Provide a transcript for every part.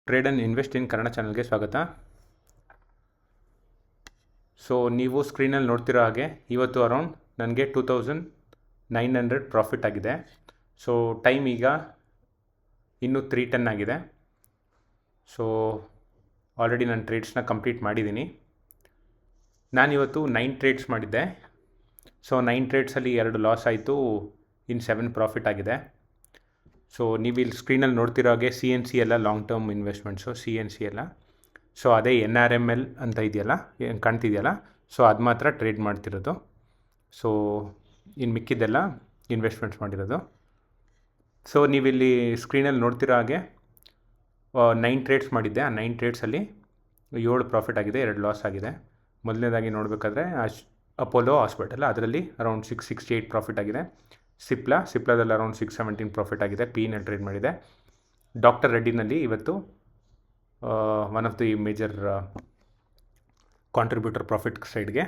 Trade and invest in Kannada ಚಾನಲ್ಗೆ ಸ್ವಾಗತ. So ನೀವು ಸ್ಕ್ರೀನಲ್ಲಿ ನೋಡ್ತಿರೋ ಹಾಗೆ ಇವತ್ತು ಅರೌಂಡ್ ನನಗೆ 2900 ಪ್ರಾಫಿಟ್ ಆಗಿದೆ. ಸೊ ಟೈಮ್ ಈಗ ಇನ್ನೂ 3:10 ಆಗಿದೆ. ಸೊ ಆಲ್ರೆಡಿ ನಾನು ಟ್ರೇಡ್ಸ್ನ ಕಂಪ್ಲೀಟ್ ಮಾಡಿದ್ದೀನಿ. ನಾನಿವತ್ತು 9 ಟ್ರೇಡ್ಸ್ ಮಾಡಿದ್ದೆ. ಸೊ 9 ಟ್ರೇಡ್ಸಲ್ಲಿ 2 ಲಾಸ್ ಆಯಿತು, ಇನ್ನು 7 ಪ್ರಾಫಿಟ್ ಆಗಿದೆ. ಸೊ ನೀವು ಇಲ್ಲಿ ಸ್ಕ್ರೀನಲ್ಲಿ ನೋಡ್ತಿರೋ ಹಾಗೆ CNC ಎಲ್ಲ ಲಾಂಗ್ ಟರ್ಮ್ ಇನ್ವೆಸ್ಟ್ಮೆಂಟ್ಸು, CNC ಎಲ್ಲ. ಸೊ ಅದೇ NRML ಅಂತ ಇದೆಯಲ್ಲ, ಏನು ಕಾಣ್ತಿದೆಯಲ್ಲ, ಸೊ ಅದು ಮಾತ್ರ ಟ್ರೇಡ್ ಮಾಡ್ತಿರೋದು. ಸೊ ಇನ್ನು ಮಿಕ್ಕಿದ್ದೆಲ್ಲ ಇನ್ವೆಸ್ಟ್ಮೆಂಟ್ಸ್ ಮಾಡಿರೋದು. ಸೊ ನೀವಿಲ್ಲಿ ಸ್ಕ್ರೀನಲ್ಲಿ ನೋಡ್ತಿರೋ ಹಾಗೆ 9 ಟ್ರೇಡ್ಸ್ ಮಾಡಿದ್ದೆ. ಆ 9 ಟ್ರೇಡ್ಸಲ್ಲಿ 7 ಪ್ರಾಫಿಟ್ ಆಗಿದೆ, 2 ಲಾಸ್ ಆಗಿದೆ. ಮೊದಲನೇದಾಗಿ ನೋಡಬೇಕಾದ್ರೆ ಅಪೋಲೋ ಹಾಸ್ಪಿಟಲ್, ಅದರಲ್ಲಿ ಅರೌಂಡ್ 668 ಪ್ರಾಫಿಟ್ ಆಗಿದೆ. ಸಿಪ್ಲಾದಲ್ಲಿ ಅರೌಂಡ್ 617 ಪ್ರಾಫಿಟ್ ಆಗಿದೆ, ಪಿನಲ್ಲಿ ಟ್ರೇಡ್ ಮಾಡಿದೆ. ಡಾಕ್ಟರ್ ರೆಡ್ಡಿನಲ್ಲಿ ಇವತ್ತು one of the major contributor profit ಸೈಡ್ಗೆ,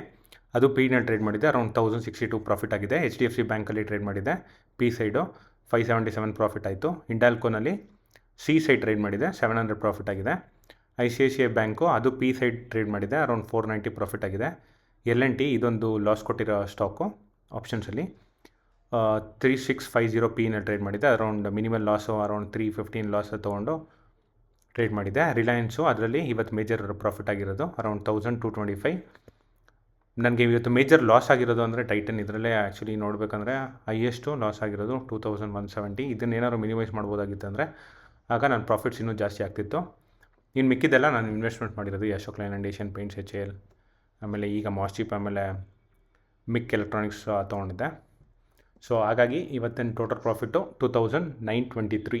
ಅದು ಪಿನಲ್ಲಿ ಟ್ರೇಡ್ ಮಾಡಿದೆ, ಅರೌಂಡ್ 1062 ಪ್ರಾಫಿಟ್ ಆಗಿದೆ. HDFC ಬ್ಯಾಂಕಲ್ಲಿ ಟ್ರೇಡ್ ಮಾಡಿದೆ, ಪಿ ಸೈಡು 577 ಪ್ರಾಫಿಟ್ ಆಯಿತು. ಹಿಂಡಾಲ್ಕೋನಲ್ಲಿ ಸಿ ಸೈಡ್ ಟ್ರೇಡ್ ಮಾಡಿದೆ, 700 ಪ್ರಾಫಿಟ್ ಆಗಿದೆ. ICICI ಬ್ಯಾಂಕು, ಅದು ಪಿ ಸೈಡ್ ಟ್ರೇಡ್ ಮಾಡಿದೆ, ಅರೌಂಡ್ 490 ಪ್ರಾಫಿಟ್ ಆಗಿದೆ. L&T ಇದೊಂದು ಲಾಸ್ ಕೊಟ್ಟಿರೋ ಸ್ಟಾಕು ಆಪ್ಷನ್ಸಲ್ಲಿ 3650 ಪಿನಲ್ಲಿ ಟ್ರೇಡ್ ಮಾಡಿದೆ, around minimal loss around 315 loss ತೊಗೊಂಡು ಟ್ರೇಡ್ ಮಾಡಿದೆ. ರಿಲಯನ್ಸು, ಅದರಲ್ಲಿ ಇವತ್ತು ಮೇಜರ್ ಪ್ರಾಫಿಟ್ ಆಗಿರೋದು ಅರೌಂಡ್ 1225. ನನಗೆ ಇವತ್ತು ಮೇಜರ್ ಲಾಸ್ ಆಗಿರೋದು ಅಂದರೆ ಟೈಟನ್, ಇದರಲ್ಲೇ ಆ್ಯಕ್ಚುಲಿ ನೋಡಬೇಕಂದ್ರೆ ಹೈಯೆಸ್ಟು ಲಾಸ್ ಆಗಿರೋದು 2170. ಇದನ್ನೇನಾದ್ರು ಮಿನಿಮೈಸ್ ಮಾಡ್ಬೋದಾಗಿತ್ತು ಅಂದರೆ ಆಗ ನನ್ನ ಪ್ರಾಫಿಟ್ಸ್ ಇನ್ನೂ ಜಾಸ್ತಿ ಆಗ್ತಿತ್ತು. ಇನ್ನು ಮಿಕ್ಕಿದ್ದೆಲ್ಲ ನಾನು ಇನ್ವೆಸ್ಟ್ಮೆಂಟ್ ಮಾಡಿರೋದು Ashok Leyland, Asian paints, HAL, ಆಮೇಲೆ ಈಗ ಮಾಸ್ಚಿಪ್, ಆಮೇಲೆ ಮಿಕ್ ಎಲೆಕ್ಟ್ರಾನಿಕ್ಸ್ ತೊಗೊಂಡಿದ್ದೆ. ಸೊ ಹಾಗಾಗಿ ಇವತ್ತಿನ ಟೋಟಲ್ ಪ್ರಾಫಿಟ್ಟು 2923.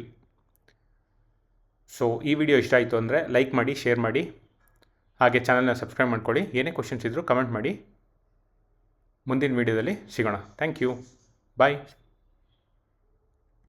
ಸೊ ಈ ವಿಡಿಯೋ ಇಷ್ಟ ಆಯಿತು ಅಂದರೆ ಲೈಕ್ ಮಾಡಿ, ಶೇರ್ ಮಾಡಿ, ಹಾಗೆ ಚಾನಲ್ನ ಸಬ್ಸ್ಕ್ರೈಬ್ ಮಾಡ್ಕೊಳ್ಳಿ. ಏನೇ ಕ್ವಶನ್ಸ್ ಇದ್ದರೂ ಕಮೆಂಟ್ ಮಾಡಿ. ಮುಂದಿನ ವೀಡಿಯೋದಲ್ಲಿ ಸಿಗೋಣ. Thank you, bye.